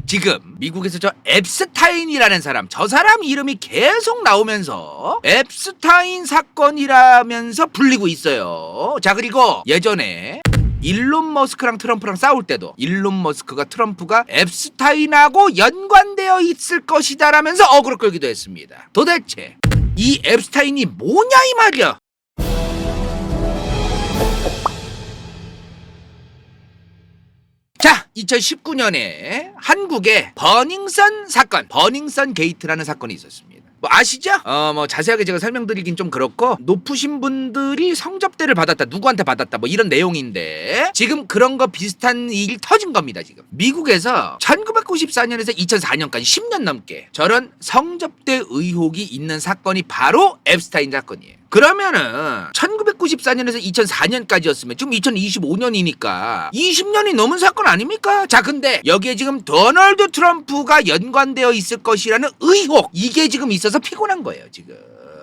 지금 미국에서 저 앱스타인이라는 사람, 저 사람 이름이 계속 나오면서 앱스타인 사건이라면서 불리고 있어요. 자, 그리고 예전에 일론 머스크랑 트럼프랑 싸울 때도 일론 머스크가 트럼프가 앱스타인하고 연관되어 있을 것이다 라면서 어그로 끌기도 했습니다. 도대체 이 앱스타인이 뭐냐 이 말이야. 자, 2019년에 한국의 버닝썬 사건, 버닝썬 게이트라는 사건이 있었습니다. 뭐 아시죠? 자세하게 제가 설명드리긴 좀 그렇고, 높으신 분들이 성접대를 받았다, 누구한테 받았다, 뭐 이런 내용인데, 지금 그런 거 비슷한 일이 터진 겁니다. 지금 미국에서 1994년에서 2004년까지 10년 넘게 저런 성접대 의혹이 있는 사건이 바로 앱스타인 사건이에요. 그러면은 1994년에서 2004년까지였으면 지금 2025년이니까 20년이 넘은 사건 아닙니까? 자, 근데 여기에 지금 도널드 트럼프가 연관되어 있을 것이라는 의혹, 이게 지금 있어서 피곤한 거예요. 지금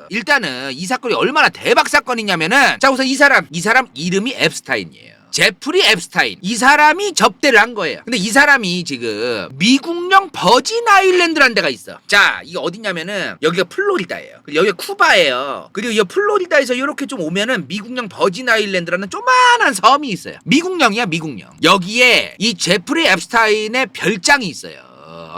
일단은 이 사건이 얼마나 대박 사건이냐면은, 자, 우선 이 사람 이름이 앱스타인이에요. 제프리 앱스타인, 이 사람이 접대를 한 거예요. 근데 이 사람이 지금 미국령 버진 아일랜드라는 데가 있어. 자, 이게 어디냐면은 여기가 플로리다예요. 그리고 여기가 쿠바예요. 그리고 이 플로리다에서 이렇게 좀 오면은 미국령 버진 아일랜드라는 조만한 섬이 있어요. 미국령이야, 미국령. 여기에 이 제프리 앱스타인의 별장이 있어요.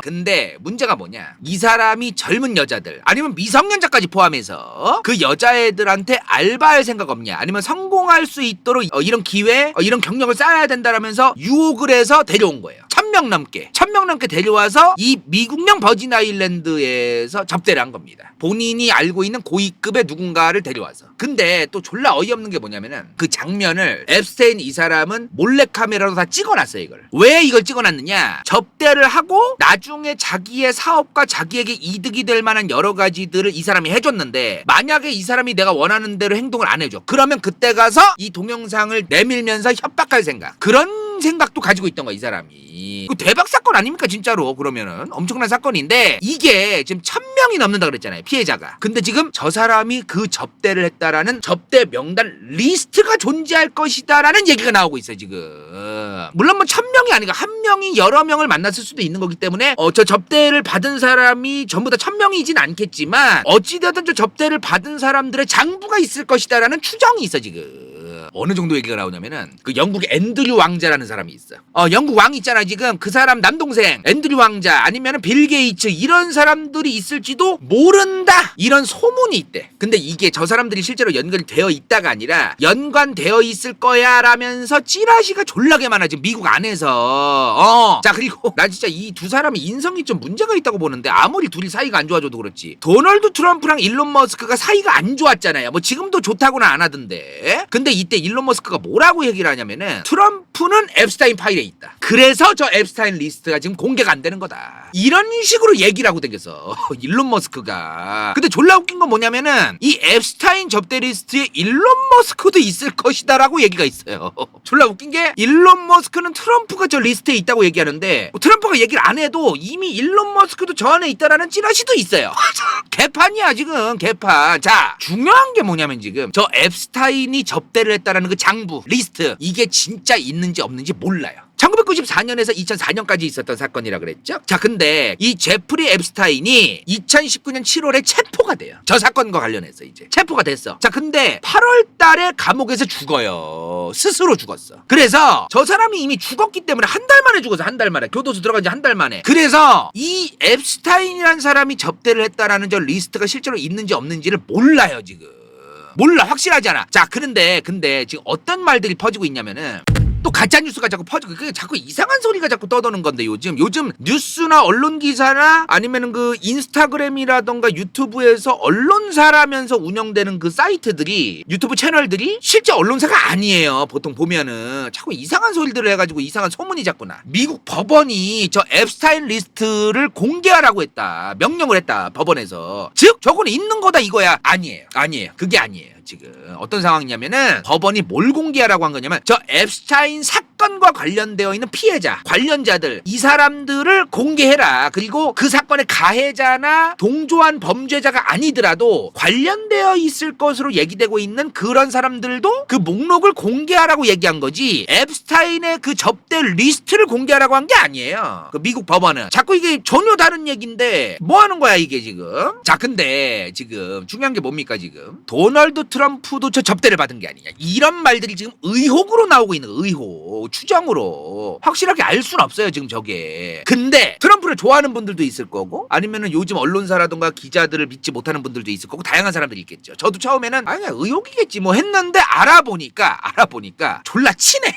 근데 문제가 뭐냐, 이 사람이 젊은 여자들 아니면 미성년자까지 포함해서 그 여자애들한테 알바할 생각 없냐, 아니면 성공할 수 있도록 이런 기회, 이런 경력을 쌓아야 된다라면서 유혹을 해서 데려온 거예요. 1000명 넘게 데려와서 이 미국령 버진 아일랜드에서 접대를 한 겁니다. 본인이 알고 있는 고위급의 누군가를 데려와서. 근데 또 졸라 어이없는 게 뭐냐면은, 그 장면을 앱스테인 이 사람은 몰래카메라로 다 찍어놨어요. 이걸 왜 이걸 찍어놨느냐, 접대를 하고 나중에 자기의 사업과 자기에게 이득이 될 만한 여러 가지들을 이 사람이 해줬는데, 만약에 이 사람이 내가 원하는 대로 행동을 안 해줘, 그러면 그때 가서 이 동영상을 내밀면서 협박할 생각, 그런 생각도 가지고 있던 거야, 이 사람이. 그 대박 사건 아닙니까, 진짜로? 그러면은 엄청난 사건인데, 이게 지금 1000명이 넘는다 그랬잖아요, 피해자가. 근데 지금 저 사람이 그 접대를 했다라는 접대 명단 리스트가 존재할 것이다라는 얘기가 나오고 있어요, 지금. 물론 뭐 1000명이 아니라 한 명이 여러 명을 만났을 수도 있는 거기 때문에 저 접대를 받은 사람이 전부 다 1000명이진 않겠지만, 어찌되었든 저 접대를 받은 사람들의 장부가 있을 것이다라는 추정이 있어, 지금. 어느 정도 얘기가 나오냐면은, 그 영국의 앤드류 왕자라는 사람이 있어. 영국 왕 있잖아, 지금. 그 사람 남동생 앤드류 왕자, 아니면은 빌 게이츠, 이런 사람들이 있을지도 모른다, 이런 소문이 있대. 근데 이게 저 사람들이 실제로 연관이 되어 있다가 아니라 연관되어 있을 거야 라면서 찌라시가 졸라게 많아, 지금 미국 안에서. 자, 그리고 나 진짜 이 두 사람이 인성이 좀 문제가 있다고 보는데, 아무리 둘이 사이가 안 좋아져도 그렇지, 도널드 트럼프랑 일론 머스크가 사이가 안 좋았잖아요. 뭐 지금도 좋다고는 안 하던데. 근데 이때 일론 머스크가 뭐라고 얘기를 하냐면은, 트럼프는 앱스타인 파일에 있다, 그래서 저 앱스타인 리스트가 지금 공개가 안 되는 거다, 이런 식으로 얘기를 하고 댕겼어, 일론 머스크가. 근데 졸라 웃긴 건 뭐냐면은, 이 앱스타인 접대 리스트에 일론 머스크도 있을 것이다 라고 얘기가 있어요. 졸라 웃긴 게, 일론 머스크는 트럼프가 저 리스트에 있다고 얘기하는데, 트럼프가 얘기를 안 해도 이미 일론 머스크도 저 안에 있다라는 찌라시도 있어요. 개판이야, 지금 개판. 자, 중요한 게 뭐냐면, 지금 저 앱스타인이 접대를 했다라는 그 장부 리스트, 이게 진짜 있는지 없는지 몰라요. 1994년에서 2004년까지 있었던 사건이라 그랬죠? 자, 근데 이 제프리 앱스타인이 2019년 7월에 체포가 돼요. 저 사건과 관련해서 이제 체포가 됐어. 자, 근데 8월 달에 감옥에서 죽어요. 스스로 죽었어. 그래서 저 사람이 이미 죽었기 때문에 한 달 만에 죽어서, 한 달 만에. 교도소 들어간 지 한 달 만에. 그래서 이 앱스타인이라는 사람이 접대를 했다라는 저 리스트가 실제로 있는지 없는지를 몰라요, 지금. 몰라, 확실하지 않아. 자, 근데 지금 어떤 말들이 퍼지고 있냐면은, 또 가짜뉴스가 자꾸 퍼지고, 그게 자꾸 이상한 소리가 자꾸 떠도는 건데, 요즘 뉴스나 언론 기사나 아니면은 그 인스타그램이라던가 유튜브에서 언론사라면서 운영되는 그 사이트들이, 유튜브 채널들이 실제 언론사가 아니에요. 보통 보면은 자꾸 이상한 소리들을 해가지고 이상한 소문이 자꾸 나. 미국 법원이 저 앱스타인 리스트를 공개하라고 했다, 명령을 했다, 법원에서. 즉 저건 있는 거다 이거야. 아니에요, 그게 아니에요. 지금 어떤 상황이냐면은, 법원이 뭘 공개하라고 한 거냐면, 저 앱스타인 사건 사건과 관련되어 있는 피해자, 관련자들, 이 사람들을 공개해라. 그리고 그 사건의 가해자나 동조한 범죄자가 아니더라도 관련되어 있을 것으로 얘기되고 있는 그런 사람들도 그 목록을 공개하라고 얘기한 거지, 앱스타인의 그 접대 리스트를 공개하라고 한 게 아니에요. 그 미국 법원은. 자꾸 이게 전혀 다른 얘기인데 뭐 하는 거야 이게 지금. 자, 근데 지금 중요한 게 뭡니까? 지금 도널드 트럼프도 저 접대를 받은 게 아니냐, 이런 말들이 지금 의혹으로 나오고 있는, 의혹, 추정으로 확실하게 알 수는 없어요 지금 저게. 근데 트럼프를 좋아하는 분들도 있을 거고, 아니면은 요즘 언론사라든가 기자들을 믿지 못하는 분들도 있을 거고, 다양한 사람들이 있겠죠. 저도 처음에는 아니 의혹이겠지 뭐 했는데 알아보니까 졸라 친해.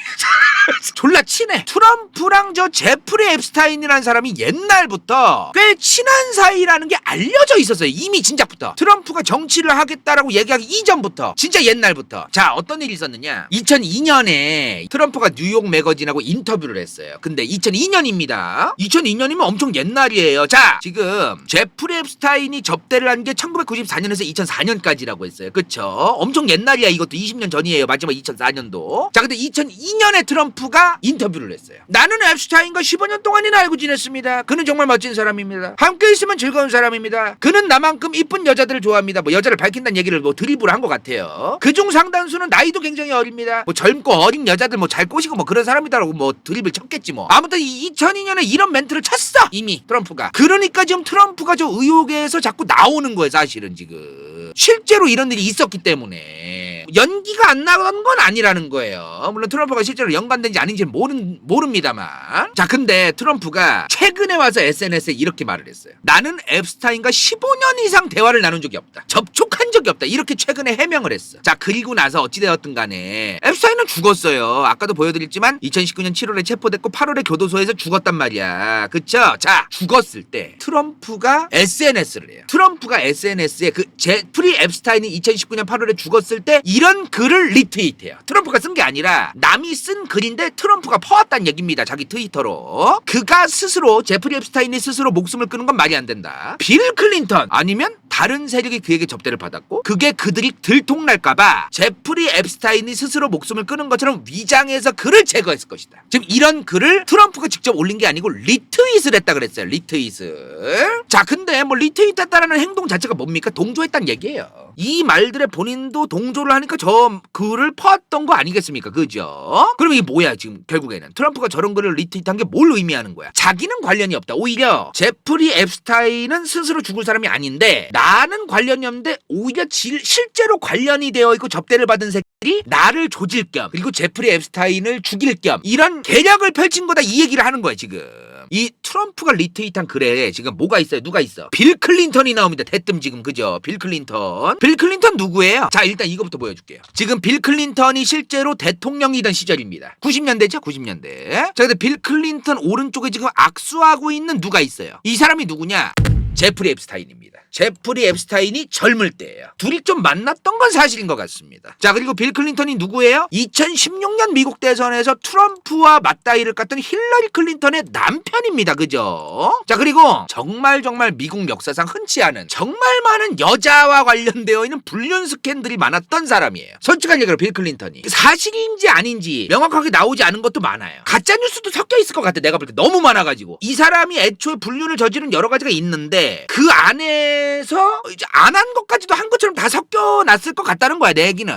졸라 친해. 트럼프랑 저 제프리 앱스타인이라는 사람이 옛날부터 꽤 친한 사이라는 게 알려져 있었어요. 이미 진작부터. 트럼프가 정치를 하겠다라고 얘기하기 이전부터, 진짜 옛날부터. 자, 어떤 일이 있었느냐, 2002년에 트럼프가 뉴욕 매거진하고 인터뷰를 했어요. 근데 2002년입니다 2002년이면 엄청 옛날이에요. 자, 지금 제프리 앱스타인이 접대를 한 게 1994년에서 2004년까지라고 했어요. 그쵸? 엄청 옛날이야. 이것도 20년 전이에요. 마지막 2004년도. 자, 근데 2002년에 트럼프가 인터뷰를 했어요. 나는 앱스타인과 15년 동안이나 알고 지냈습니다. 그는 정말 멋진 사람입니다. 함께 있으면 즐거운 사람입니다. 그는 나만큼 이쁜 여자들을 좋아합니다. 뭐 여자를 밝힌다는 얘기를 뭐 드리블 한 것 같아요. 그중 상당수는 나이도 굉장히 어립니다. 뭐 젊고 어린 여자들 뭐 잘 꼬시고 뭐 그런 사람이다라고 뭐 드리블 쳤겠지 뭐. 아무튼 2002년에 이런 멘트를 쳤어 이미 트럼프가. 그러니까 지금 트럼프가 저 의혹에서 자꾸 나오는 거예요 사실은. 지금 실제로 이런 일이 있었기 때문에 연기가 안 나간 건 아니라는 거예요. 물론 트럼프가 실제로 연관된지 아닌지는 모릅니다만. 자, 근데 트럼프가 최근에 와서 SNS에 이렇게 말을 했어요. 나는 앱스타인과 15년 이상 대화를 나눈 적이 없다. 접촉한 적이 없다. 이렇게 최근에 해명을 했어. 자, 그리고 나서 어찌되었든 간에 앱스타인은 죽었어요. 아까도 보여드렸지만 2019년 7월에 체포됐고 8월에 교도소에서 죽었단 말이야. 그쵸? 자, 죽었을 때 트럼프가 SNS를 해요. 트럼프가 SNS에 그 제프리 앱스타인이 2019년 8월에 죽었을 때 이런 글을 리트윗해요. 트럼프가 쓴 게 아니라 남이 쓴 글인데 트럼프가 퍼왔다는 얘기입니다. 자기 트위터로. 그가 스스로, 제프리 앱스타인이 스스로 목숨을 끊은 건 말이 안 된다. 빌 클린턴 아니면 다른 세력이 그에게 접대를 받았고 그게 그들이 들통날까봐 제프리 앱스타인이 스스로 목숨을 끊은 것처럼 위장해서 글을 제거했을 것이다. 지금 이런 글을 트럼프가 직접 올린 게 아니고 리트윗을 했다 그랬어요. 리트윗을. 자, 근데 뭐 리트윗했다라는 행동 자체가 뭡니까? 동조했다는 얘기예요. 이 말들에 본인도 동조를 하니까 저 글을 퍼왔던 거 아니겠습니까? 그죠? 그럼 이게 뭐야 지금 결국에는. 트럼프가 저런 글을 리트윗한 게 뭘 의미하는 거야? 자기는 관련이 없다. 오히려 제프리 앱스타인은 스스로 죽을 사람이 아닌데 나는 관련이 없는데 오히려 실제로 관련이 되어 있고 접대를 받은 새끼들이 나를 조질 겸 그리고 제프리 앱스타인을 죽일 겸 이런 계략을 펼친 거다, 이 얘기를 하는 거야 지금. 이 트럼프가 리트윗한 글에 지금 뭐가 있어요? 누가 있어? 빌 클린턴이 나옵니다. 대뜸 지금. 그죠? 빌 클린턴. 빌 클린턴 누구예요? 자, 일단 이거부터 보여줄게요. 지금 빌 클린턴이 실제로 대통령이던 시절입니다. 90년대죠? 90년대. 자, 근데 빌 클린턴 오른쪽에 지금 악수하고 있는 누가 있어요? 이 사람이 누구냐? 제프리 앱스타인입니다. 제프리 앱스타인이 젊을 때예요. 둘이 좀 만났던 건 사실인 것 같습니다. 자, 그리고 빌 클린턴이 누구예요? 2016년 미국 대선에서 트럼프와 맞다이를 깠던 힐러리 클린턴의 남편입니다. 그죠? 자, 그리고 정말 미국 역사상 흔치 않은 정말 많은 여자와 관련되어 있는 불륜 스캔들이 많았던 사람이에요. 솔직한 얘기로 빌 클린턴이 사실인지 아닌지 명확하게 나오지 않은 것도 많아요. 가짜뉴스도 섞여 있을 것 같아. 내가 볼 때 너무 많아가지고. 이 사람이 애초에 불륜을 저지른 여러 가지가 있는데 그 안에서 이제 안 한 것까지도 한 것처럼 다 섞여놨을 것 같다는 거야, 내 얘기는.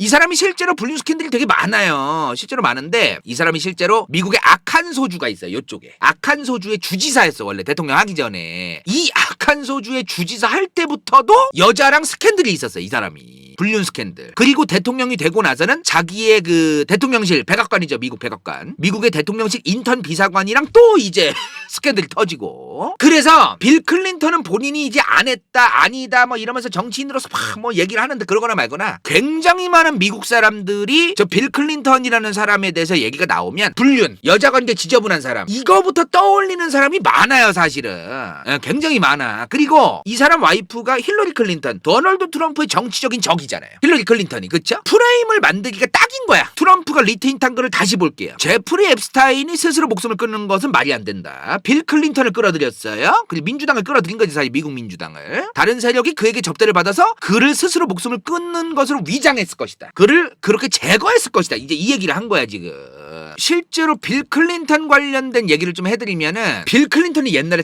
이 사람이 실제로 불륜 스캔들이 되게 많아요. 실제로 많은데 이 사람이 실제로 미국의 아칸소주가 있어요. 이쪽에 아칸소주의 주지사였어. 원래 대통령 하기 전에. 이 아칸소주의 주지사 할 때부터도 여자랑 스캔들이 있었어요. 이 사람이. 불륜 스캔들. 그리고 대통령이 되고 나서는 자기의 그 대통령실 백악관이죠. 미국 백악관. 미국의 대통령실 인턴 비서관이랑 또 이제 스캔들이 터지고. 그래서 빌 클린턴은 본인이 이제 안 했다 아니다 뭐 이러면서 정치인으로서 막 뭐 얘기를 하는데 그러거나 말거나 굉장히 많은 미국 사람들이 저 빌 클린턴이라는 사람에 대해서 얘기가 나오면 불륜, 여자 관계 지저분한 사람 이거부터 떠올리는 사람이 많아요. 사실은. 굉장히 많아. 그리고 이 사람 와이프가 힐러리 클린턴, 도널드 트럼프의 정치적인 적이잖아요. 힐러리 클린턴이. 그쵸? 프레임을 만들기가 딱인 거야. 트럼프가 리트윗한 거를 다시 볼게요. 제프리 앱스타인이 스스로 목숨을 끊는 것은 말이 안 된다. 빌 클린턴을 끌어들였어요. 그리고 민주당을 끌어들인 거지, 사실 미국 민주당을. 다른 세력이 그에게 접대를 받아서 그를 스스로 목숨을 끊는 것으로 위장했을 것이다. 그를 그렇게 제거했을 것이다. 이제 이 얘기를 한 거야 지금. 실제로 빌 클린턴 관련된 얘기를 좀 해드리면은 빌 클린턴이 옛날에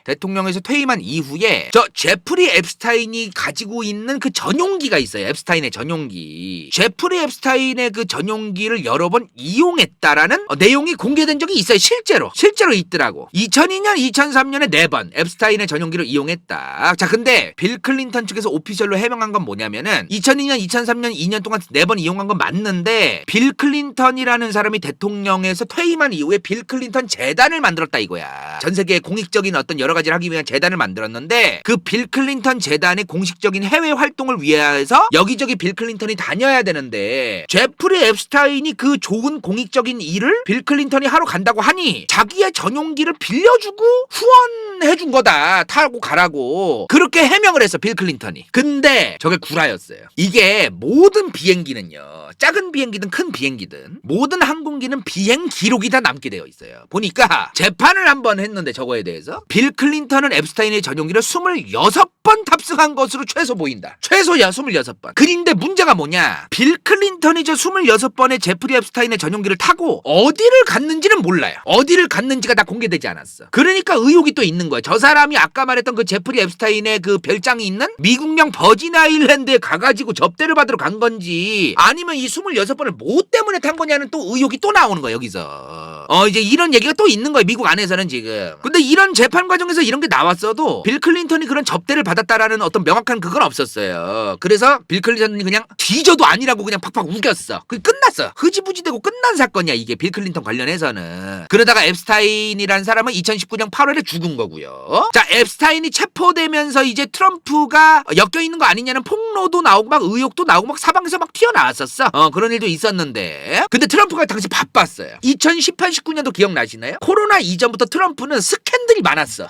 대통령에서 퇴임한 이후에 저 제프리 앱스타인이 가지고 있는 그 전용기가 있어요. 앱스타인의 전용기. 제프리 앱스타인의 그 전용기를 여러 번 이용했다라는 내용이 공개된 적이 있어요. 실제로 있더라고. 2002년, 2003년에 4번 앱스타인의 전용기를 이용했다. 자, 근데 빌 클린턴 측에서 오피셜로 해명한 건 뭐냐면은 2002년, 2003년 2년 동안 4번 이용한 건 맞는데 빌 클린턴이라는 사람이 대통령에서 퇴임한 이후에 빌 클린턴 재단을 만들었다 이거야. 전 세계에 공익적인 어떤 여러 가지를 하기 위한 재단을 만들었는데 그 빌 클린턴 재단의 공식적인 해외 활동을 위해서 여기저기 빌 클린턴이 다녀야 되는데 제프리 앱스타인이 그 좋은 공익적인 일을 빌 클린턴이 하러 간다고 하니 자기의 전용기를 빌려주고 후원해준 거다. 타고 가라고. 그렇게 해명을 했어 빌 클린턴이. 근데 저게 구라였어요. 이게 모든 비행기는요. 작은 비행기든 큰 비행기든 모든 항공기는 비행 기록이 다 남게 되어 있어요. 보니까 재판을 한번 했는데 저거에 대해서 빌 클린턴은 앱스타인의 전용기를 26번 탑승한 것으로 최소 보인다. 최소야 26번. 그런데 문제가 뭐냐. 빌 클린턴이 저 26번의 제프리 앱스타인의 전용기를 타고 어디를 갔는지는 몰라요. 어디를 갔는지가 다 공개되지 않았어. 그러니까 의혹이 또 있는 거야. 저 사람이 아까 말했던 그 제프리 앱스타인의 그 별장이 있는 미국령 버진 아일랜드에 가가지고 접대를 받으러 간 건지 아니면 이 26번을 뭐 때문에 탄 거냐는 또 의혹이 또 나오는 거야 여기서. 이제 이런 얘기가 또 있는 거야 미국 안에서는 지금. 근데 이런 재판 과정에서 이런 게 나왔어도 빌 클린턴이 그런 접대를 받았다라는 어떤 명확한 그건 없었어요. 그래서 빌 클린턴이 그냥 뒤져도 아니라고 그냥 팍팍 우겼어. 그게 끝났어. 흐지부지되고 끝난 사건이야 이게 빌 클린턴 관련해서는. 그러다가 앱스타인이라는 사람은 2019년 8월에 죽은 거고요. 자, 앱스타인이 체포되면서 이제 트럼프가 엮여 있는 거 아니냐는 폭로도 나오고 막 의혹도 나오고 막 사방에서 막 튀어나왔었어. 그런 일도 있었는데 근데 트럼프가 당시 바빴어요. 2018, 19년도 기억나시나요? 코로나 이전부터 트럼프는 스캔들이 많았어.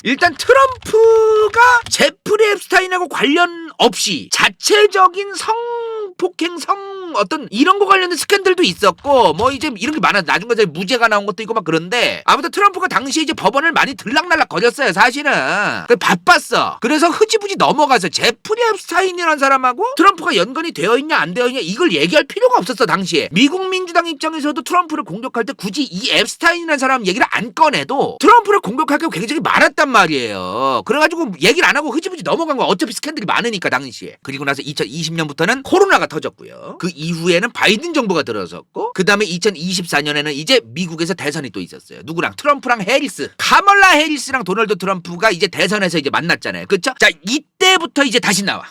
일단 트럼프가 제프리 앱스타인하고 관련 없이 자체적인 성폭행 어떤 이런 거 관련된 스캔들도 있었고 뭐 이제 이런 게 많아. 나중에 무죄가 나온 것도 있고 막 그런데 아무튼 트럼프가 당시 이제 법원을 많이 들락날락 거렸어요 사실은. 바빴어. 그래서 흐지부지 넘어가서 제프리 앱스타인이라는 사람하고 트럼프가 연관이 되어 있냐 안 되어 있냐 이걸 얘기할 필요가 없었어 당시에. 미국 민주당 입장에서도 트럼프를 공격할 때 굳이 이 앱스타인이라는 사람 얘기를 안 꺼내도 트럼프를 공격할 게 굉장히 많았단 말이에요. 그래가지고 얘기를 안 하고 흐지부지 넘어간 거야. 어차피 스캔들이 많으니까 당시에. 그리고 나서 2020년부터는 코로나가 터졌고요. 그 이후에는 바이든 정부가 들어섰고 그 다음에 2024년에는 이제 미국에서 대선이 또 있었어요. 누구랑? 트럼프랑 해리스. 카멀라 해리스랑 도널드 트럼프가 이제 대선에서 이제 만났잖아요. 그쵸? 자, 이때부터 이제 다시 나와.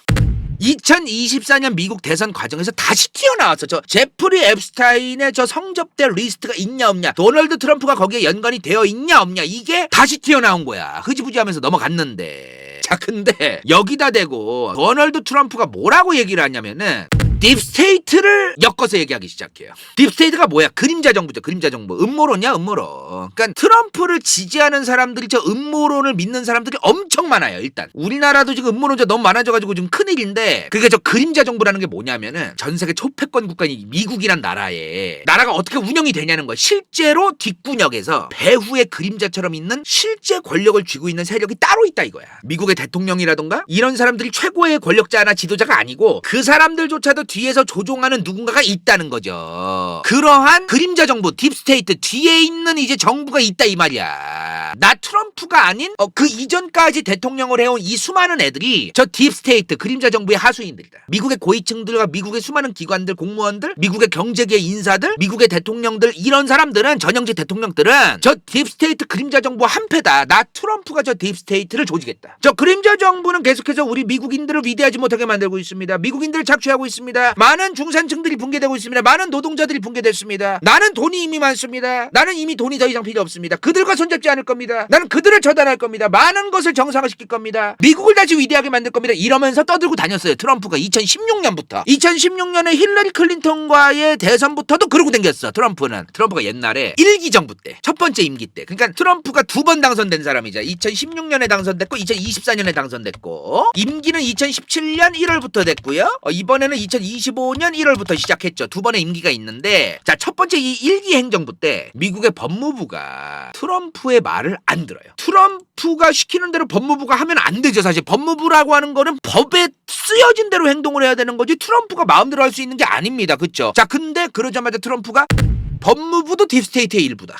2024년 미국 대선 과정에서 다시 튀어나왔어. 저 제프리 앱스타인의 저 성접대 리스트가 있냐 없냐, 도널드 트럼프가 거기에 연관이 되어 있냐 없냐, 이게 다시 튀어나온 거야. 흐지부지하면서 넘어갔는데. 자, 근데 여기다 대고 도널드 트럼프가 뭐라고 얘기를 하냐면은 딥스테이트를 엮어서 얘기하기 시작해요. 딥스테이트가 뭐야? 그림자 정부죠. 그림자 정부. 음모론이야, 음모론. 그러니까 트럼프를 지지하는 사람들이 저 음모론을 믿는 사람들이 엄청 많아요. 일단 우리나라도 지금 음모론자 너무 많아져가지고 지금 큰일인데, 그게 저 그림자 정부라는 게 뭐냐면은 전 세계 초패권 국가인 미국이란 나라가 어떻게 운영이 되냐는 거야. 실제로 뒷구녕에서 배후의 그림자처럼 있는 실제 권력을 쥐고 있는 세력이 따로 있다 이거야. 미국의 대통령이라던가 이런 사람들이 최고의 권력자나 지도자가 아니고 그 사람들조차도 뒤에서 조종하는 누군가가 있다는 거죠. 그러한 그림자 정부, 딥스테이트 뒤에 있는 이제 정부가 있다 이 말이야. 나 트럼프가 아닌 그 이전까지 대통령을 해온 이 수많은 애들이 저 딥스테이트, 그림자 정부의 하수인들이다. 미국의 고위층들과 미국의 수많은 기관들, 공무원들, 미국의 경제계 인사들, 미국의 대통령들, 이런 사람들은, 전형직 대통령들은 저 딥스테이트 그림자 정부 한패다. 나 트럼프가 저 딥스테이트를 조지겠다. 저 그림자 정부는 계속해서 우리 미국인들을 위대하지 못하게 만들고 있습니다. 미국인들을 착취하고 있습니다. 많은 중산층들이 붕괴되고 있습니다. 많은 노동자들이 붕괴됐습니다. 나는 돈이 이미 많습니다. 나는 이미 돈이 더 이상 필요 없습니다. 그들과 손잡지 않을 겁니다. 나는 그들을 처단할 겁니다. 많은 것을 정상화시킬 겁니다. 미국을 다시 위대하게 만들 겁니다. 이러면서 떠들고 다녔어요. 트럼프가 2016년부터. 2016년에 힐러리 클린턴과의 대선부터도 그러고 댕겼어. 트럼프가 옛날에 1기 정부 때, 첫 번째 임기 때. 그러니까 트럼프가 2번 당선된 사람이죠. 2016년에 당선됐고 2024년에 당선됐고, 임기는 2017년 1월부터 됐고요. 이번에는 2025년 1월부터 시작했죠. 2번의 임기가 있는데, 자, 첫 번째 이 1기 행정부 때 미국의 법무부 법무부가 트럼프의 말을 안 들어요. 트럼프가 시키는 대로 법무부가 하면 안 되죠. 사실 법무부라고 하는 거는 법에 쓰여진 대로 행동을 해야 되는 거지 트럼프가 마음대로 할 수 있는 게 아닙니다. 그쵸? 자, 근데 그러자마자 트럼프가 법무부도 딥스테이트의 일부다.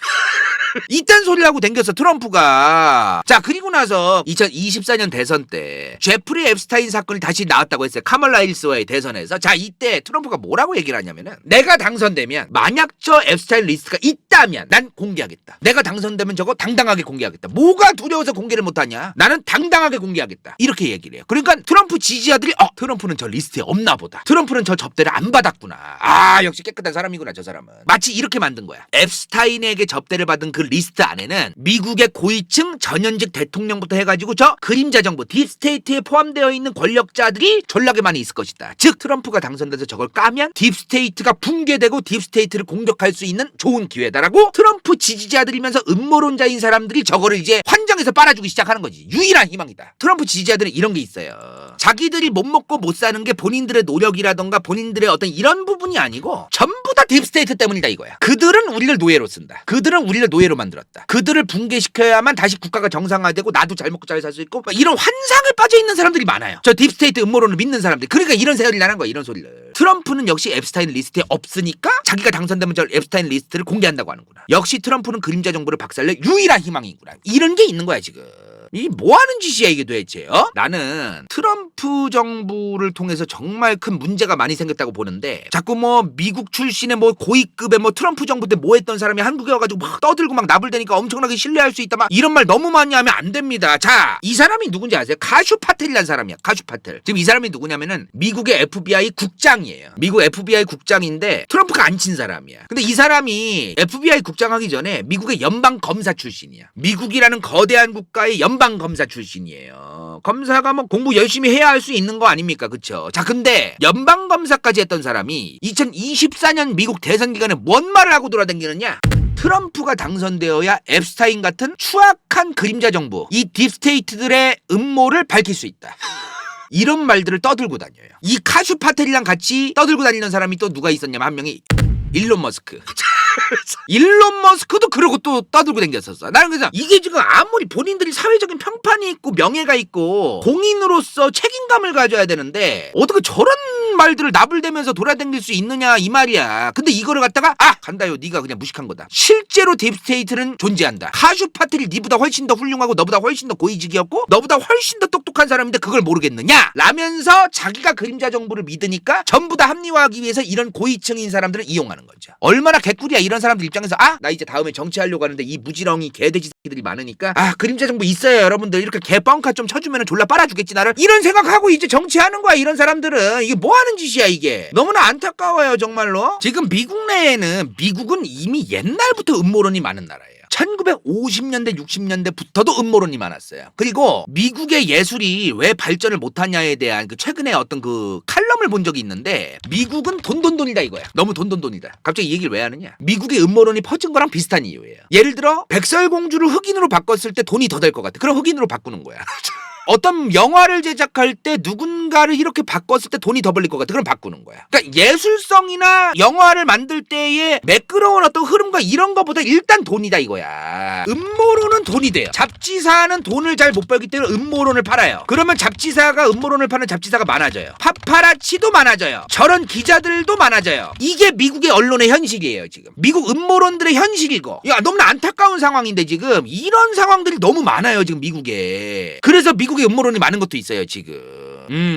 이딴 소리를 하고 댕겼어 트럼프가. 자, 그리고 나서 2024년 대선 때 제프리 앱스타인 사건이 다시 나왔다고 했어요. 카멀라 해리스와의 대선에서. 자, 이때 트럼프가 뭐라고 얘기를 하냐면은 내가 당선되면 만약 저 앱스타인 리스트가 있다면 난 공개하겠다. 내가 당선되면 저거 당당하게 공개하겠다. 뭐가 두려워서 공개를 못하냐. 나는 당당하게 공개하겠다. 이렇게 얘기를 해요. 그러니까 트럼프 지지자들이 트럼프는 저 리스트에 없나 보다. 트럼프는 저 접대를 안 받았구나. 아, 역시 깨끗한 사람이구나 저 사람은. 마치 이렇게 만든 거야. 앱스타인에게 접대를 받은 그 리스트 안에는 미국의 고위층 전현직 대통령부터 해가지고 저 그림자 정부 딥스테이트에 포함되어 있는 권력자들이 졸라게 많이 있을 것이다. 즉 트럼프가 당선돼서 저걸 까면 딥스테이트가 붕괴되고 딥스테이트를 공격할 수 있는 좋은 기회다라고 트럼프 지지자들이면서 음모론자인 사람들이 저거를 이제 환장해서 빨아주기 시작하는 거지. 유일한 희망이다. 트럼프 지지자들은 이런 게 있어요. 자기들이 못 먹고 못 사는 게 본인들의 노력이라던가 본인들의 어떤 이런 부분이 아니고 전부 다 딥스테이트 때문이다 이거야. 그들은 우리를 노예로 쓴다. 그들은 우리를 노예로 만들었다. 그들을 붕괴시켜야만 다시 국가가 정상화되고 나도 잘 먹고 잘 살 수 있고 이런 환상에 빠져있는 사람들이 많아요. 저 딥스테이트 음모론을 믿는 사람들. 그러니까 이런 소리를 하는 거야. 이런 소리를. 트럼프는 역시 앱스타인 리스트에 없으니까 자기가 당선되면 저 앱스타인 리스트를 공개한다고 하는구나. 역시 트럼프는 그림자 정부를 박살낼 유일한 희망이구나. 이런 게 있는 거야 지금. 이 뭐하는 짓이야 이게 도대체. 나는 트럼프 정부를 통해서 정말 큰 문제가 많이 생겼다고 보는데 자꾸 뭐 미국 출신의 뭐 고위급의 뭐 트럼프 정부 때 뭐 했던 사람이 한국에 와가지고 막 떠들고 막 나불대니까 엄청나게 신뢰할 수 있다 막 이런 말 너무 많이 하면 안 됩니다. 자, 이 사람이 누군지 아세요? 카슈 파텔이라는 사람이야. 카슈 파텔. 지금 이 사람이 누구냐면은 미국의 FBI 국장이에요. 미국 FBI 국장인데 트럼프가 안 친 사람이야. 근데 이 사람이 FBI 국장 하기 전에 미국의 연방 검사 출신이야. 미국이라는 거대한 국가의 연방 검사 출신이에요. 검사가 뭐 공부 열심히 해야 할 수 있는 거 아닙니까? 그쵸? 자, 근데 연방 검사까지 했던 사람이 2024년 미국 대선 기간에 뭔 말을 하고 돌아다니느냐? 트럼프가 당선되어야 앱스타인 같은 추악한 그림자 정부, 이 딥스테이트들의 음모를 밝힐 수 있다. 이런 말들을 떠들고 다녀요. 이 카슈 파텔이랑 같이 떠들고 다니는 사람이 또 누가 있었냐면 한 명이 일론 머스크. 일론 머스크도 그러고 또 떠들고 댕겼었어. 나는 그래서 이게 지금 아무리 본인들이 사회적인 평판이 있고 명예가 있고 공인으로서 책임감을 가져야 되는데 어떻게 저런 말들을 나불대면서 돌아다닐 수 있느냐 이 말이야. 근데 이거를 갖다가 간다요. 네가 그냥 무식한 거다. 실제로 딥스테이트는 존재한다. 카슈 파텔이 니보다 훨씬 더 훌륭하고 너보다 훨씬 더 고위직이었고 너보다 훨씬 더 똑똑한 사람인데 그걸 모르겠느냐 라면서 자기가 그림자 정부를 믿으니까 전부 다 합리화하기 위해서 이런 고위층인 사람들을 이용하는 거죠. 얼마나 개꿀이야. 이런 사람들 입장에서 나 이제 다음에 정치하려고 하는데 이 무지렁이 개돼지 새끼들이 많으니까 그림자 정부 있어요 여러분들. 이렇게 개뻥카 좀 쳐주면 졸라 빨아주겠지 나를. 이런 생각하고 이제 정치하는 거야. 이런 사람들은. 이게 뭐하는 짓이야 이게. 너무나 안타까워요 정말로. 지금 미국 내에는 미국은 이미 옛날부터 음모론이 많은 나라예요. 1950년대 60년대부터도 음모론이 많았어요. 그리고 미국의 예술이 왜 발전을 못하냐에 대한 그 최근에 어떤 그 칼럼을 본 적이 있는데 미국은 돈돈돈이다 이거야. 너무 돈돈돈이다. 갑자기 이 얘기를 왜 하느냐? 미국의 음모론이 퍼진 거랑 비슷한 이유예요. 예를 들어 백설공주를 흑인으로 바꿨을 때 돈이 더 될 것 같아. 그럼 흑인으로 바꾸는 거야. 어떤 영화를 제작할 때 누군가를 이렇게 바꿨을 때 돈이 더 벌릴 것 같아. 그럼 바꾸는 거야. 그러니까 예술성이나 영화를 만들 때의 매끄러운 어떤 흐름과 이런 거보다 일단 돈이다 이거야. 음모론은 돈이 돼요. 잡지사는 돈을 잘 못 벌기 때문에 음모론을 팔아요. 그러면 잡지사가 음모론을 파는 잡지사가 많아져요. 파파라치도 많아져요. 저런 기자들도 많아져요. 이게 미국의 언론의 현실이에요 지금. 미국 음모론들의 현실이고. 야, 너무나 안타까운 상황인데 지금 이런 상황들이 너무 많아요 지금 미국에. 그래서 미국의 음모론이 많은 것도 있어요 지금.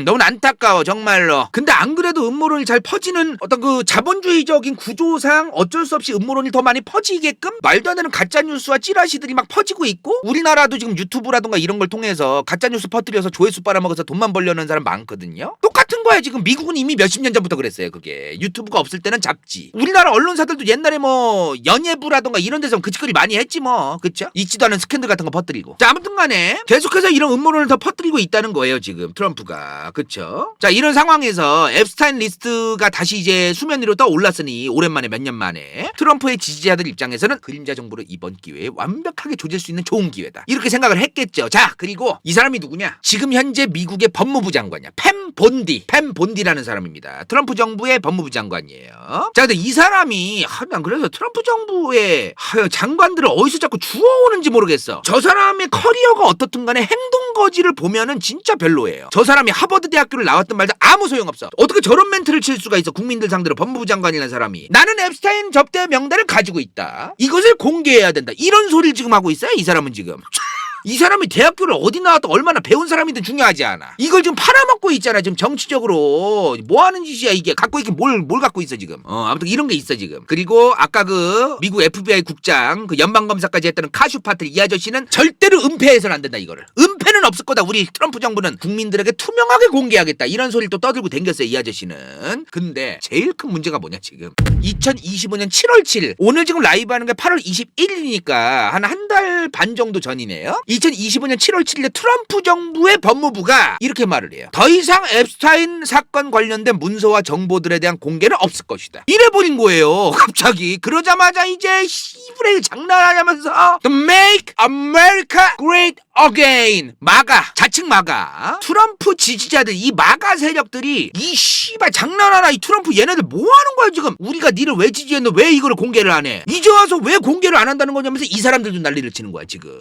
너무 안타까워 정말로. 근데 안 그래도 음모론이 잘 퍼지는 어떤 그 자본주의적인 구조상 어쩔 수 없이 음모론이 더 많이 퍼지게끔 말도 안 되는 가짜뉴스와 찌라시들이 막 퍼지고 있고 우리나라도 지금 유튜브라던가 이런 걸 통해서 가짜뉴스 퍼뜨려서 조회수 빨아먹어서 돈만 벌려는 사람 많거든요. 똑같은 거야 지금. 미국은 이미 몇십 년 전부터 그랬어요. 그게 유튜브가 없을 때는 잡지. 우리나라 언론사들도 옛날에 뭐 연예부라던가 이런 데서 그짓거리 많이 했지 뭐. 그쵸? 있지도 않은 스캔들 같은 거 퍼뜨리고. 자, 아무튼 간에 계속해서 이런 음모론을 더 퍼뜨리고 있다는 거예요 지금 트럼프가. 트럼프가. 그쵸? 자, 이런 상황에서 앱스타인 리스트가 다시 이제 수면 위로 떠올랐으니 오랜만에 몇 년 만에 트럼프의 지지자들 입장에서는 그림자 정부를 이번 기회에 완벽하게 조질 수 있는 좋은 기회다, 이렇게 생각을 했겠죠. 자, 그리고 이 사람이 누구냐? 지금 현재 미국의 법무부 장관이야. 팸 본디라는 사람입니다. 트럼프 정부의 법무부 장관이에요. 자, 근데 이 사람이 난 그래서 트럼프 정부의 장관들을 어디서 자꾸 주워오는지 모르겠어. 저 사람의 커리어가 어떻든 간에 행동 거지를 보면은 진짜 별로예요. 저 사람이 하버드 대학교를 나왔든 말든 아무 소용없어. 어떻게 저런 멘트를 칠 수가 있어? 국민들 상대로 법무부 장관이라는 사람이 나는 앱스타인 접대 명단을 가지고 있다, 이것을 공개해야 된다, 이런 소리를 지금 하고 있어요. 이 사람은 지금 이 사람이 대학교를 어디 나왔다 얼마나 배운 사람이든 중요하지 않아. 이걸 지금 팔아먹고 있잖아. 지금 정치적으로 뭐 하는 짓이야 이게. 갖고 있긴 뭘 갖고 있어 지금. 아무튼 이런 게 있어 지금. 그리고 아까 그 미국 FBI 국장 그 연방검사까지 했다는 카슈 파틀 이 아저씨는 절대로 은폐해서는 안 된다. 이거를 은폐는 없을 거다. 우리 트럼프 정부는 국민들에게 투명하게 공개하겠다, 이런 소리를 또 떠들고 댕겼어요 이 아저씨는. 근데 제일 큰 문제가 뭐냐 지금 2025년 7월 7일 오늘 지금 라이브 하는 게 8월 21일이니까 한 달 반 정도 전이네요. 2025년 7월 7일에 트럼프 정부의 법무부가 이렇게 말을 해요. 더 이상 앱스타인 사건 관련된 문서와 정보들에 대한 공개는 없을 것이다, 이래버린 거예요 갑자기. 그러자마자 이제 씨부레 장난하냐면서 The Make America Great Again, 마가, 자칭 마가, 트럼프 지지자들, 이 마가 세력들이 이 씨발 장난하나, 이 트럼프 얘네들 뭐 하는 거야 지금. 우리가 니를 왜 지지했는데 왜 이거를 공개를 안 해? 이제 와서 왜 공개를 안 한다는 거냐면서 이 사람들도 난리를 치는 거야 지금.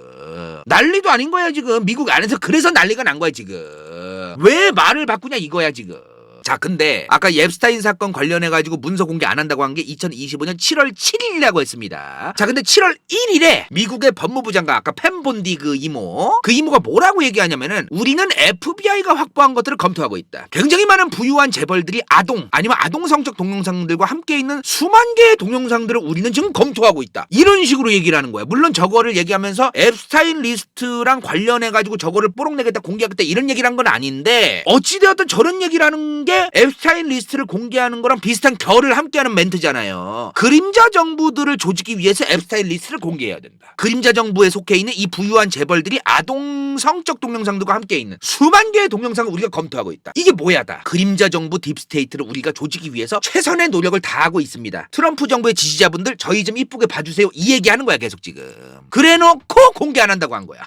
난리도 아닌 거야 지금. 미국 안에서 그래서 난리가 난 거야 지금. 왜 말을 바꾸냐 이거야 지금. 자, 근데 아까 앱스타인 사건 관련해가지고 문서 공개 안 한다고 한 게 2025년 7월 7일이라고 했습니다. 자, 근데 7월 1일에 미국의 법무부 장관, 아까 팸 본디 그 이모가 뭐라고 얘기하냐면은 우리는 FBI가 확보한 것들을 검토하고 있다. 굉장히 많은 부유한 재벌들이 아니면 아동 성적 동영상들과 함께 있는 수만 개의 동영상들을 우리는 지금 검토하고 있다, 이런 식으로 얘기를 하는 거야. 물론 저거를 얘기하면서 앱스타인 리스트랑 관련해가지고 저거를 뽀록내겠다, 공개하겠다, 이런 얘기를 한 건 아닌데 어찌되었든 저런 얘기를 하는 게 앱스타인 리스트를 공개하는 거랑 비슷한 결을 함께하는 멘트잖아요. 그림자 정부들을 조지기 위해서 앱스타인 리스트를 공개해야 된다. 그림자 정부에 속해 있는 이 부유한 재벌들이 아동 성적 동영상들과 함께 있는 수만 개의 동영상을 우리가 검토하고 있다. 이게 뭐야다. 그림자 정부 딥스테이트를 우리가 조지기 위해서 최선의 노력을 다하고 있습니다. 트럼프 정부의 지지자분들 저희 좀 이쁘게 봐주세요, 이 얘기하는 거야 계속 지금. 그래놓고 공개 안 한다고 한 거야.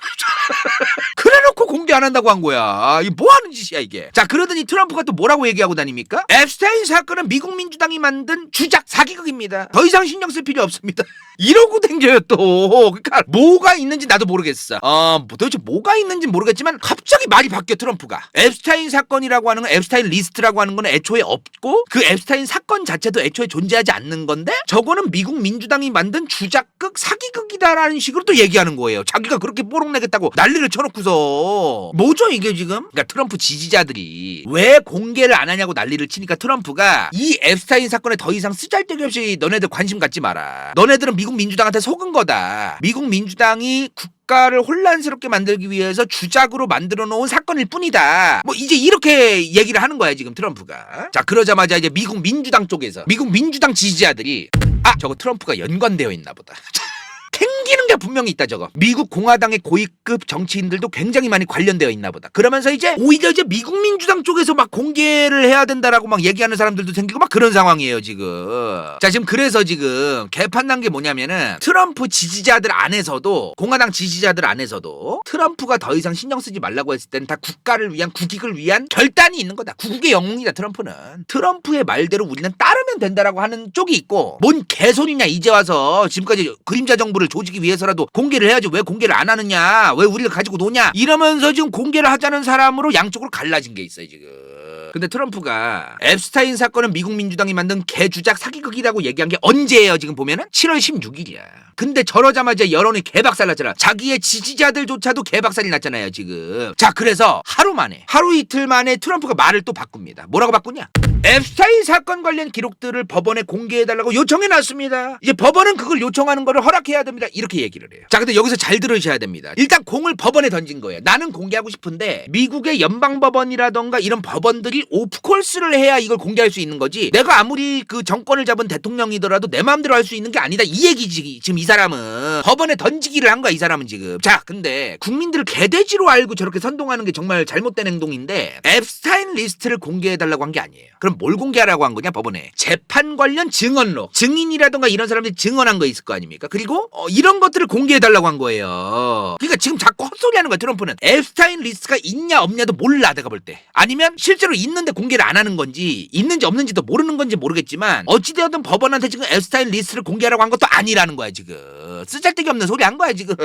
그래놓고 공개 안 한다고 한 거야. 이게 뭐 하는 짓이야 이게. 자, 그러더니 트럼프가 또 뭐라고 얘기하고 다닙니까? 앱스타인 사건은 미국 민주당이 만든 주작 사기극입니다. 더 이상 신경 쓸 필요 없습니다. 이러고 댕겨요 또. 그러니까 뭐가 있는지 나도 모르겠어. 도대체 뭐가 있는지 모르겠지만 갑자기 말이 바뀌어 트럼프가. 앱스타인 사건이라고 하는 건, 앱스타인 리스트라고 하는 건 애초에 없고 그 앱스타인 사건 자체도 애초에 존재하지 않는 건데 저거는 미국 민주당이 만든 주작극 사기극이다라는 식으로 또 얘기하는 거예요. 자기가 그렇게 뽀록내겠다고 난리를 쳐놓고서. 뭐죠 이게 지금? 그러니까 트럼프 지지자들이 왜 공개를 안 하냐고 난리를 치니까 트럼프가 이 앱스타인 사건에 더 이상 쓰잘데기 없이 너네들 관심 갖지 마라. 너네들은 미국 민주당한테 속은 거다. 미국 민주당이 국가를 혼란스럽게 만들기 위해서 주작으로 만들어 놓은 사건일 뿐이다. 뭐 이제 이렇게 얘기를 하는 거야 지금 트럼프가. 자, 그러자마자 이제 미국 민주당 쪽에서 미국 민주당 지지자들이 저거 트럼프가 연관되어 있나 보다. 캥기는 게 분명히 있다 저거. 미국 공화당의 고위급 정치인들도 굉장히 많이 관련되어 있나 보다. 그러면서 이제 오히려 이제 미국 민주당 쪽에서 막 공개를 해야 된다라고 막 얘기하는 사람들도 생기고 막 그런 상황이에요 지금. 자, 지금 그래서 지금 개판난 게 뭐냐면은 트럼프 지지자들 안에서도, 공화당 지지자들 안에서도 트럼프가 더 이상 신경 쓰지 말라고 했을 때는 다 국가를 위한, 국익을 위한 결단이 있는 거다. 국익의 영웅이다 트럼프는. 트럼프의 말대로 우리는 따르면 된다라고 하는 쪽이 있고, 뭔 개소리냐 이제 와서 지금까지 그림자 정부를 조지기 위해서라도 공개를 해야지 왜 공개를 안 하느냐, 왜 우리를 가지고 노냐, 이러면서 지금 공개를 하자는 사람으로 양쪽으로 갈라진 게 있어요 지금. 근데 트럼프가 앱스타인 사건은 미국 민주당이 만든 개주작 사기극이라고 얘기한 게 언제예요 지금 보면은? 7월 16일이야. 근데 저러자마자 여론이 개박살 났잖아. 자기의 지지자들조차도 개박살이 났잖아요, 지금. 자, 그래서 하루 이틀 만에 트럼프가 말을 또 바꿉니다. 뭐라고 바꾸냐? 앱스타인 사건 관련 기록들을 법원에 공개해달라고 요청해놨습니다. 이제 법원은 그걸 요청하는 거를 허락해야 됩니다. 이렇게 얘기를 해요. 자, 근데 여기서 잘 들으셔야 됩니다. 일단 공을 법원에 던진 거예요. 나는 공개하고 싶은데 미국의 연방법원이라던가 이런 법원들이 오프콜스를 해야 이걸 공개할 수 있는 거지, 내가 아무리 그 정권을 잡은 대통령이더라도 내 마음대로 할 수 있는 게 아니다, 이 얘기지. 지금 이 사람은 법원에 던지기를 한 거야, 이 사람은 지금. 자, 근데 국민들을 개돼지로 알고 저렇게 선동하는 게 정말 잘못된 행동인데, 앱스타인 리스트를 공개해달라고 한 게 아니에요. 그럼 뭘 공개하라고 한 거냐, 법원에? 재판 관련 증언록, 증인이라던가 이런 사람들이 증언한 거 있을 거 아닙니까? 그리고 이런 것들을 공개해달라고 한 거예요. 그러니까 지금 자꾸 헛소리 하는 거야, 트럼프는. 앱스타인 리스트가 있냐 없냐도 몰라, 내가 볼 때. 아니면 실제로 있는데 공개를 안 하는 건지, 있는지 없는지도 모르는 건지 모르겠지만, 어찌되었든 법원한테 지금 앱스타인 리스트를 공개하라고 한 것도 아니라는 거야, 지금. 쓰잘데기 없는 소리 한 거야, 지금.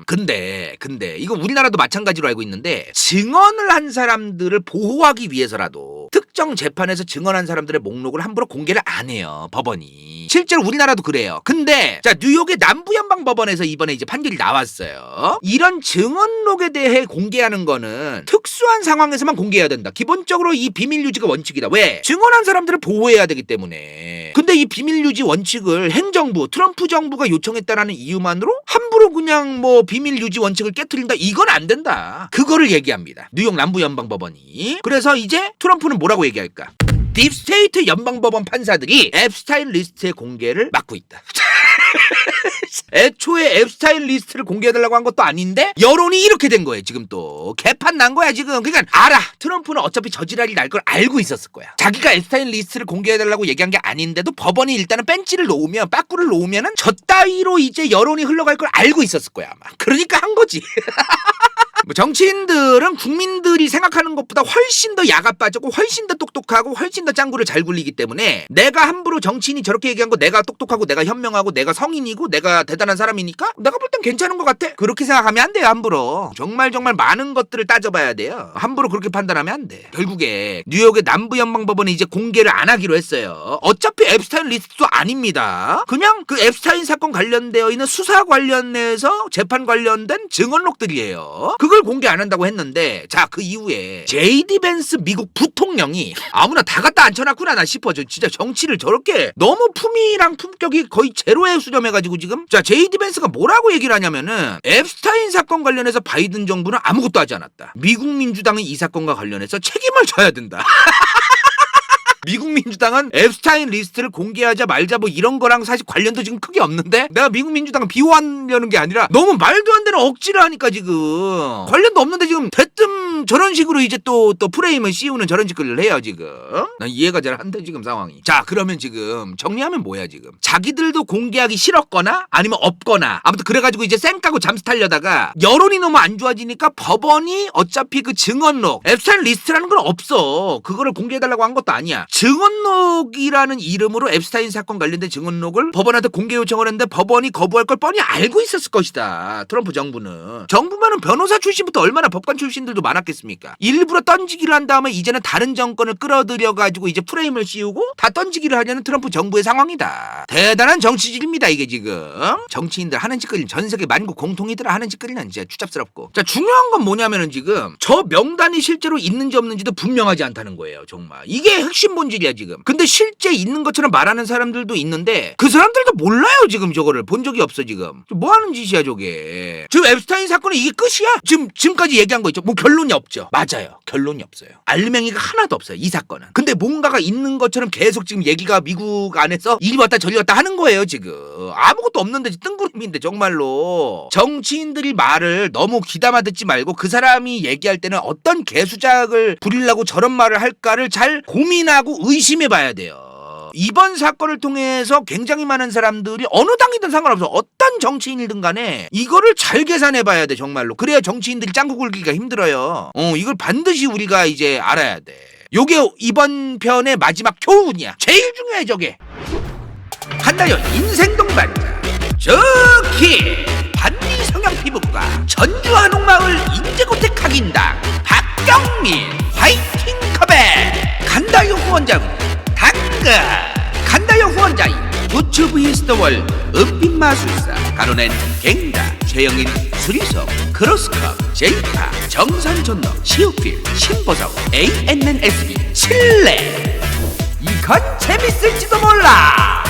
근데 이거 우리나라도 마찬가지로 알고 있는데, 증언을 한 사람들을 보호하기 위해서라도 특정 재판에서 증언한 사람들의 목록을 함부로 공개를 안 해요, 법원이. 실제로 우리나라도 그래요. 근데 자, 뉴욕의 남부연방법원에서 이번에 이제 판결이 나왔어요. 이런 증언록에 대해 공개하는 거는 특수한 상황에서만 공개해야 된다. 기본적으로 이 비밀 유지가 원칙이다. 왜? 증언한 사람들을 보호해야 되기 때문에. 근데 이 비밀 유지 원칙을 행정부, 트럼프 정부가 요청했다라는 이유만으로 함부로 그냥 뭐 비밀 유지 원칙을 깨트린다, 이건 안 된다. 그거를 얘기합니다, 뉴욕 남부연방법원이. 그래서 이제 트럼프는 뭐라고 얘기할까? 딥스테이트 연방법원 판사들이 앱스타인 리스트의 공개를 막고 있다. 애초에 앱스타인 리스트를 공개해달라고 한 것도 아닌데 여론이 이렇게 된 거예요. 지금 또 개판 난 거야 지금. 그러니까 알아, 트럼프는 어차피 저지랄이 날 걸 알고 있었을 거야. 자기가 앱스타인 리스트를 공개해달라고 얘기한 게 아닌데도 법원이 일단은 벤치를 놓으면, 빠꾸를 놓으면은 저 따위로 이제 여론이 흘러갈 걸 알고 있었을 거야 아마. 그러니까 한 거지. 뭐 정치인들은 국민들이 생각하는 것보다 훨씬 더 야가 빠졌고 훨씬 더 똑똑하고 훨씬 더 짱구를 잘 굴리기 때문에, 내가 함부로 정치인이 저렇게 얘기한 거, 내가 똑똑하고 내가 현명하고 내가 성인이고 내가 대단한 사람이니까 내가 볼 땐 괜찮은 것 같아, 그렇게 생각하면 안 돼요. 함부로 정말 많은 것들을 따져봐야 돼요. 함부로 그렇게 판단하면 안 돼. 결국에 뉴욕의 남부연방법원이 이제 공개를 안 하기로 했어요. 어차피 앱스타인 리스트도 아닙니다. 그냥 그 앱스타인 사건 관련되어 있는 수사 관련해서 재판 관련된 증언록들이에요. 그걸 공개 안 한다고 했는데, 자, 그 이후에 제이디 벤스 미국 부통령이 아무나 다 갖다 앉혀놨구나 나 싶어. 저 진짜 정치를 저렇게 너무 품위랑 품격이 거의 제로에 수렴해가지고 지금. 자, 제이디 벤스가 뭐라고 얘기를 하냐면은, 앱스타인 사건 관련해서 바이든 정부는 아무것도 하지 않았다. 미국 민주당은 이 사건과 관련해서 책임을 져야 된다. 미국 민주당은 앱스타인 리스트를 공개하자 말자 뭐 이런 거랑 사실 관련도 지금 크게 없는데, 내가 미국 민주당을 비호하려는 게 아니라 너무 말도 안 되는 억지를 하니까 지금 관련도 없는데 지금 대뜸 저런 식으로 이제 또 프레임을 씌우는 저런 짓을 해요 지금. 난 이해가 잘 안 돼 지금 상황이. 자, 그러면 지금 정리하면 뭐야, 지금 자기들도 공개하기 싫었거나 아니면 없거나 아무튼 그래가지고 이제 쌩 까고 잠수 타려다가 여론이 너무 안 좋아지니까 법원이 어차피 그 증언록, 앱스타인 리스트라는 건 없어, 그거를 공개해달라고 한 것도 아니야. 증언록이라는 이름으로 앱스타인 사건 관련된 증언록을 법원한테 공개 요청을 했는데 법원이 거부할 걸 뻔히 알고 있었을 것이다, 트럼프 정부는. 정부면은 변호사 출신부터 얼마나 법관 출신들도 많았겠습니까? 일부러 던지기를 한 다음에 이제는 다른 정권을 끌어들여가지고 이제 프레임을 씌우고 다 던지기를 하려는 트럼프 정부의 상황이다. 대단한 정치질입니다 이게 지금. 정치인들 하는 짓거리는 전 세계 만국 공통이더라. 하는 짓거리는 진짜 추잡스럽고. 자, 중요한 건 뭐냐면은 지금 저 명단이 실제로 있는지 없는지도 분명하지 않다는 거예요. 정말 이게 핵심 본질이야 지금. 근데 실제 있는 것처럼 말하는 사람들도 있는데 그 사람들도 몰라요 지금. 저거를 본 적이 없어 지금. 뭐 하는 짓이야 저게. 지금 앱스타인 사건은 이게 끝이야. 지금까지 얘기한 거 있죠. 뭐 결론이 없죠. 맞아요, 결론이 없어요. 알맹이가 하나도 없어요 이 사건은. 근데 뭔가가 있는 것처럼 계속 지금 얘기가 미국 안에서 이리 왔다 저리 왔다 하는 거예요 지금. 아무것도 없는데 뜬구름인데 정말로. 정치인들이 말을 너무 귀담아 듣지 말고 그 사람이 얘기할 때는 어떤 개수작을 부리려고 저런 말을 할까를 잘 고민하고 의심해 봐야 돼요. 이번 사건을 통해서 굉장히 많은 사람들이 어느 당이든 상관없어, 어떤 정치인이든 간에 이거를 잘 계산해 봐야 돼 정말로. 그래야 정치인들이 짱구 굴기가 힘들어요. 이걸 반드시 우리가 이제 알아야 돼. 요게 이번 편의 마지막 교훈이야. 제일 중요해 저게. 한다요 인생 동반자 저키 반디 성형 피부과 전주 한옥마을 인제고택 각인당 박경민 화이팅 컴백. 간다요 후원자분 당가. 간다요 후원자인 유튜브 히스터월 은빛마술사 가로낸 갱다 최영인 수리석 크로스컵 제이파 정산존너 시우필 신보석 ANNSB 칠레 실컷 재밌을지도 몰라.